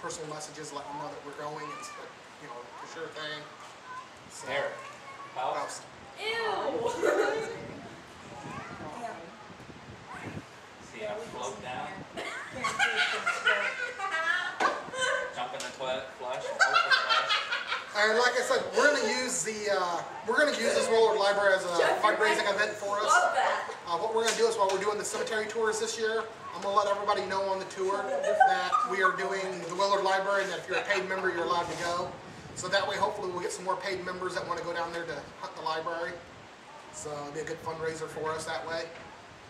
personal messages letting them know that we're going. It's a, you know, for sure thing. So, There. House. Ew! See how float down? Jump in the toilet, flush, and hope for the best. And like I said, we're gonna use this Willard Library as a fundraising event for us. Love that. What we're gonna do is while we're doing the cemetery tours this year, I'm gonna let everybody know on the tour that we are doing the Willard Library, and that if you're a paid member, you're allowed to go. So that way, hopefully, we'll get some more paid members that want to go down there to hunt the library. So it'll be a good fundraiser for us that way.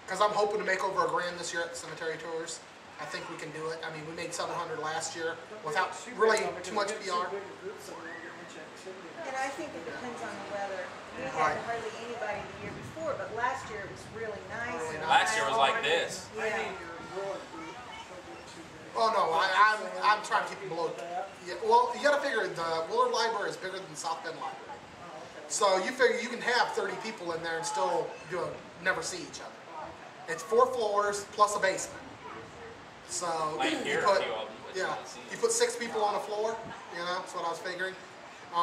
Because I'm hoping to make over $1,000 this year at the cemetery tours. I think we can do it. I mean, we made $700 last year without really too much PR. And I think it depends on the weather. We had hardly anybody the year before, but last year it was really nice. Last year was like this. Yeah. Oh no, I'm trying to keep it below. Yeah, well, you got to figure the Willard Library is bigger than the South Bend Library. So you figure you can have 30 people in there and still never see each other. It's 4 floors plus a basement. So you put 6 people on a floor. You know, that's what I was figuring.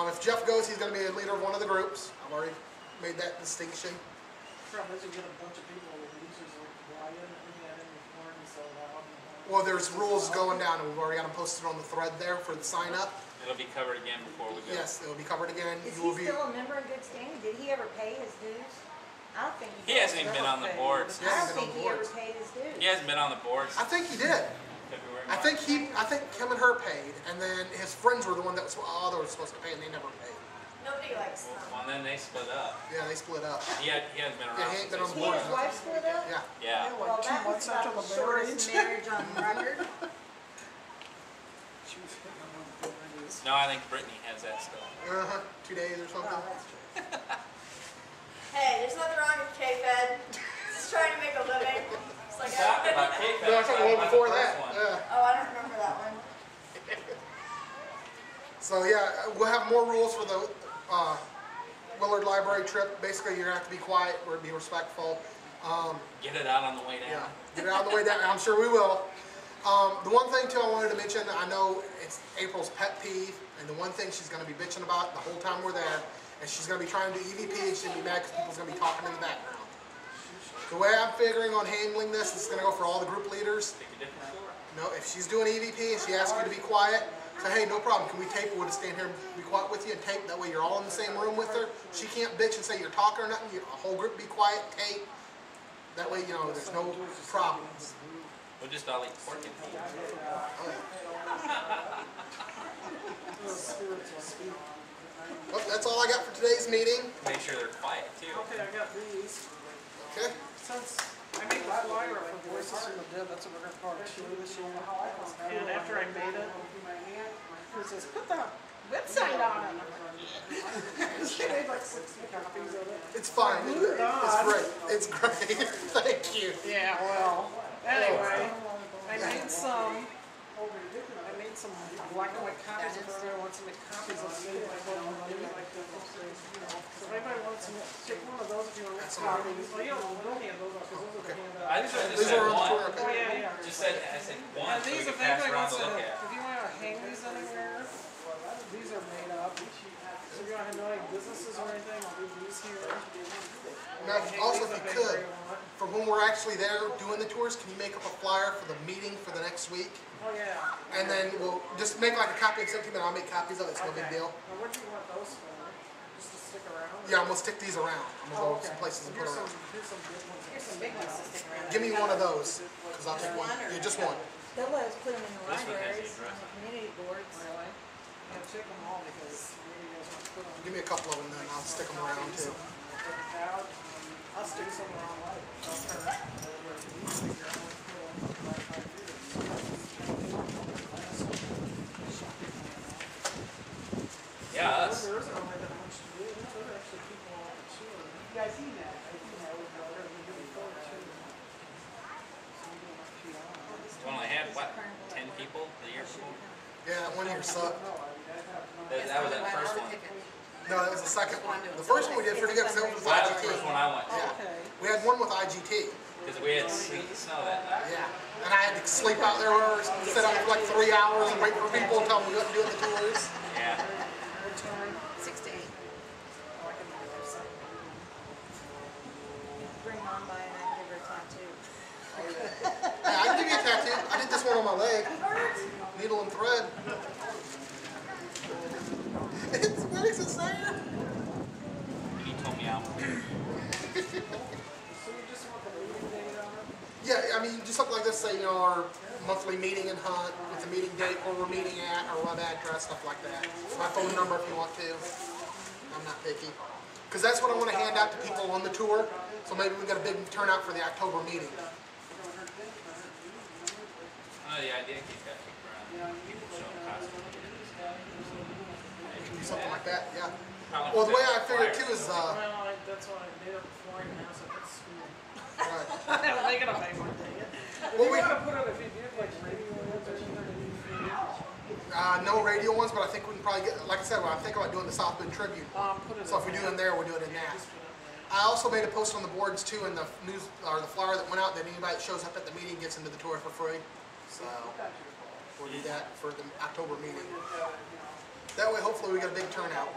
If Jeff goes, he's going to be a leader of one of the groups. I've already made that distinction. Well, there's rules going down, and we've already got them posted on the thread there for the sign up. It'll be covered again before we go. Yes, it'll be covered again. Is he still a member in good standing? Did he ever pay his dues? I don't think he hasn't even been on the boards. I don't think he ever paid his dues. He hasn't been on the boards. I think he did. I think him and her paid, and then his friends were the one that was supposed to pay, and they never paid. Nobody likes them. Well, then they split up. Yeah, they split up. He hasn't been around. Yeah, he ain't been on the He board. and his wife split up? Yeah. Yeah. Well, that was about the shortest marriage on record. No, I think Brittany has that still. 2 days or something. Oh, that's true. Hey, there's nothing wrong with K-Fed. Just trying to make a living. It's like Talked about K-Fed. No, I talked about before that. Oh, I don't remember that one. So yeah, we'll have more rules for the Willard Library trip. Basically, you're gonna have to be quiet or be respectful. Get it out on the way down. Yeah, get it out on the way down. I'm sure we will. The one thing too I wanted to mention, I know it's April's pet peeve, and the one thing she's going to be bitching about the whole time we're there is she's going to be trying to do EVP, and she's going to be mad because people's going to be talking in the background. The way I'm figuring on handling this is going to go for all the group leaders. No, if she's doing EVP and she asks you to be quiet, say, hey, no problem, can we tape? We'll just stand here and be quiet with you and tape. That way you're all in the same room with her. She can't bitch and say you're talking or nothing. The whole group be quiet, tape. That way, you know, there's no problems. We'll just all eat pork and peas. Well, that's all I got for today's meeting. Make sure they're quiet too. Okay, I got these. Okay. Since I made the flyer for Voices from the Dead, that's what we're going to call it this year. And after I made it, it says, put the website on it. She made like 60 copies of it. It's fine. It's great. It's great. Thank you. Yeah, well, anyway, I made some black and white copies if anybody wants to make copies of them. So if anybody wants to take one of those if you want to make copies. Well, you don't hand those out because those are the handouts. I just These said are on the one. tour. Oh, yeah, yeah. Just said, I said one, And so we these, can if pass anybody around wants to to, look at. if you want to hang these anywhere, these are made up. So if you want to know any businesses or anything, I'll leave these here. Now, also, if you could, for when we're actually there doing the tours, can you make up a flyer for the meeting for the next week? Oh, yeah. And then we'll just make like a copy and send to me, and I'll make copies of it. It's no big deal. Now, what do you want those for? Just to stick around? Yeah, I'm going to stick these around. I'm going to go some places and put Here's around. some big ones. Here's some big ones to stick around. Give me one of those, because I'll take one. Yeah, just one. They'll let us put them in the This one has the libraries, on address. the community boards. Really? Yeah, check them all because maybe you guys want to put them. Give me a couple of them, then I'll stick them around too. I'll stick some around like Yeah, us. there isn't only that much to do. There are actually people on the tour. You guys seen that? I think that was better than doing forward too. We only had, what, 10 people the year before? Yeah, that one year sucked. That was that first one. No, that was the second one. The first one we did pretty good because that was with Well, that was the IGT. first one I went to. Yeah. We had one with IGT. Because we had snow that night. Yeah. And I had to sleep out there or sit up for like 3 hours and wait for people to tell me what to do in the tours. Yeah. 6 to 8. Oh, I can do that. So. Bring mom by and I can give her a tattoo. Yeah, I can give you a tattoo. I did this one on my leg. Needle and thread. It works, it's there. He told me out. Yeah, I mean, do something like this, say, you know, our monthly meeting in Hunt, with the meeting date where we're meeting at, our web address, stuff like that. My phone number if you want to. I'm not picky. Because that's what I want to hand out to people on the tour. So maybe we get a big turnout for the October meeting. Oh, the idea keeps got kicked around. People showing costumes. Do something like that, yeah. Probably Well, the way I just figured flyers. too is, Well, that's what I did it before I now, so it's school. right. They're gonna make one thing. Well, You we, wanna put it if you do like radio ones or something. no radio ones, but I think we can probably get, like I said, I think about doing the South Bend Tribune. Put it So if we do it in there, we'll do it in that. I also made a post on the boards too in the news, or the flyer that went out, that anybody that shows up at the meeting gets into the tour for free. So we'll do that for the October meeting. That way, hopefully, we get a big turnout.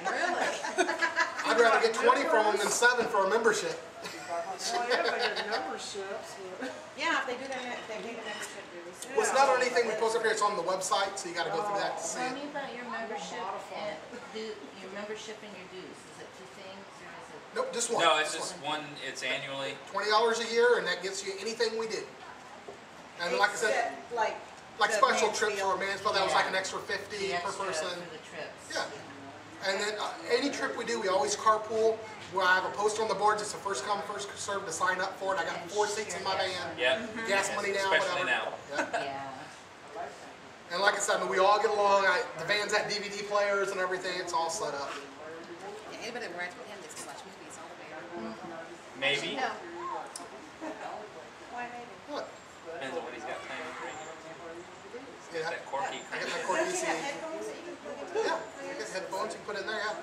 Really? I'd rather get 20 from them than 7 for a membership. Well, yeah, they get memberships. But... Yeah, if they do that, if they pay the membership dues. Well, it's not on anything we post up here, it's on the website, so you got to go through that to see Tell it. me about your membership and your membership and your dues. Is it 2 things or is it? Nope, just one. No, it's just one. It's annually. $20 a year, and that gets you anything we do. And like I said, Except, like the special trips for Mansfield. Mansfield, that was like an extra 50 The per extra person. for the trips. Yeah. And then any trip we do, we always carpool. Where I have a poster on the boards, it's a first come, first served to sign up for it. I got 4 seats in my van. Yep. Gas money down, Especially whatever. now. Yeah. Yeah. And like I said, I mean, we all get along. The van's got DVD players and everything. It's all set up. Yeah, anybody that rides with him gets to watch movies all the way. Maybe. No. Why maybe? What? Depends on what he's got planned. Yeah. That Corky I got my crank. Corky You CD. have headphones that you can plug into? Yeah. I got headphones you can put in there, yeah.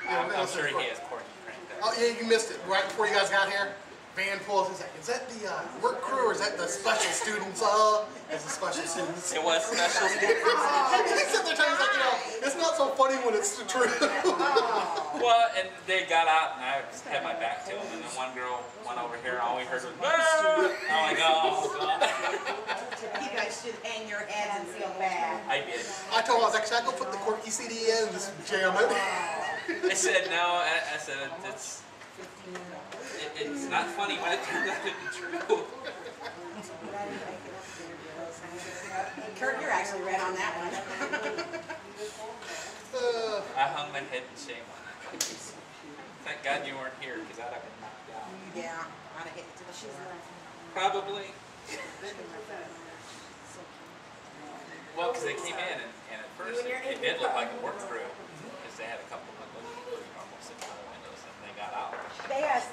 I'm sure he has Corky cranked up. Oh, yeah, you missed it. Right before you guys got here, van pulls. He's like, is that the work crew or is that the special students? It's the special students. It was special. He said there times like, you know, it's not so funny when it's the truth. Well, and they got out, and I just had my back to them, and then one girl went over here, and all we heard was, "Ah!" I'm like, oh, God. You guys should hang your heads and feel bad. I did. I told him, I was like, should I go put the Corky CD in and just jam it? I said, no, I said, it's not funny when it turns out to be true. Kurt, you're actually right on that one. I hung my head in shame on that. Thank God you weren't here, because I'd have been knocked out. Yeah, I'd have hit you to the floor. Probably. Well, because they came in, and at first it did look like a work crew, because they had a couple of normal 6-hour windows, and they got out. They asked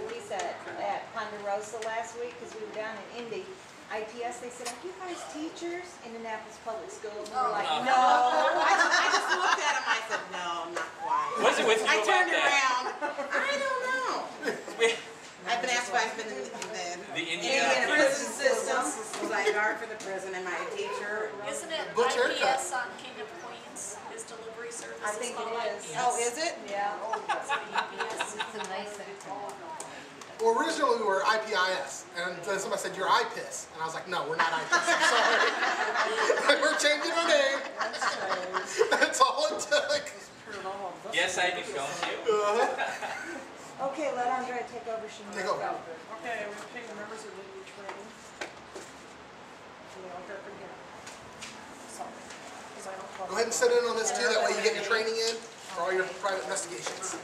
Lisa at Ponderosa last week, because we were down in Indy, IPS, they said, are you guys teachers? Indianapolis Public Schools. And we're like, Oh. no. I just looked at him, I said, no, not quite. Was it with you I about turned that? around. I don't know. We- I've been asked why I've been in The the Indiana Indiana prison system. Was I a guard for the prison and my teacher? Isn't it Butch haircut. IPS on King of Queens? His delivery service I think is it called is. IPS. Oh, is it? Yeah. IPS. It's a nice acronym. Well, originally we were IPIS, and then somebody said, you're IPIS. And I was like, no, we're not IPIS. I'm sorry. We're changing our name. That's all it took. Yes, I do film you. Okay, let Andrea take over. She needs Take to over. go. Okay, we're paying the members of the new training. So they all got them here. Sorry. 'Cause I don't call Go ahead and sit in on this too, that way you get your training in for all your private investigations.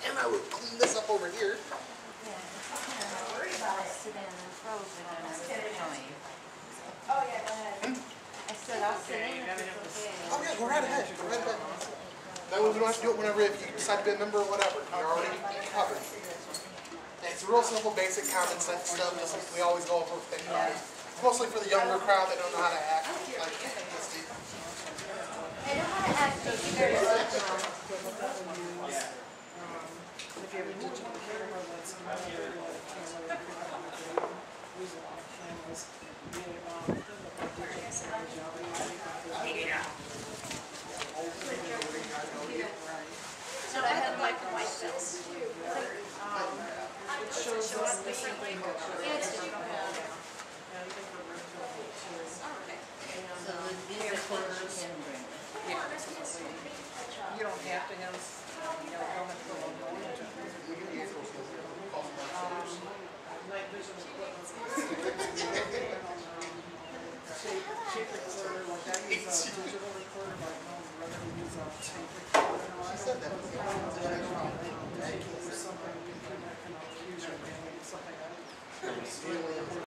And I will clean this up over here. Yeah, I'll sit in and frozen and it's annoying. Oh, yeah, go ahead. I said, I'll sit in if it's okay. Oh yeah, go right ahead. Go right ahead. That way we don't have to do it whenever if you decide to be a member or whatever. You're already covered. It's real simple, basic, common sense stuff. Just like we always go over with everybody. Mostly for the younger crowd that don't know how to act like Misty. I know how to add. Thank you very much. If you have a digital camera, that's another camera. Use a lot of cameras. So I have black and white bills. It shows us differently. Yeah, it's digital. So these are photos you can bring. You don't have to have, helmet for a night vision equipment. Tape recorder, like I use a digital recorder, but no one really use a tape recorder. She said that. Something, something, something, something, something.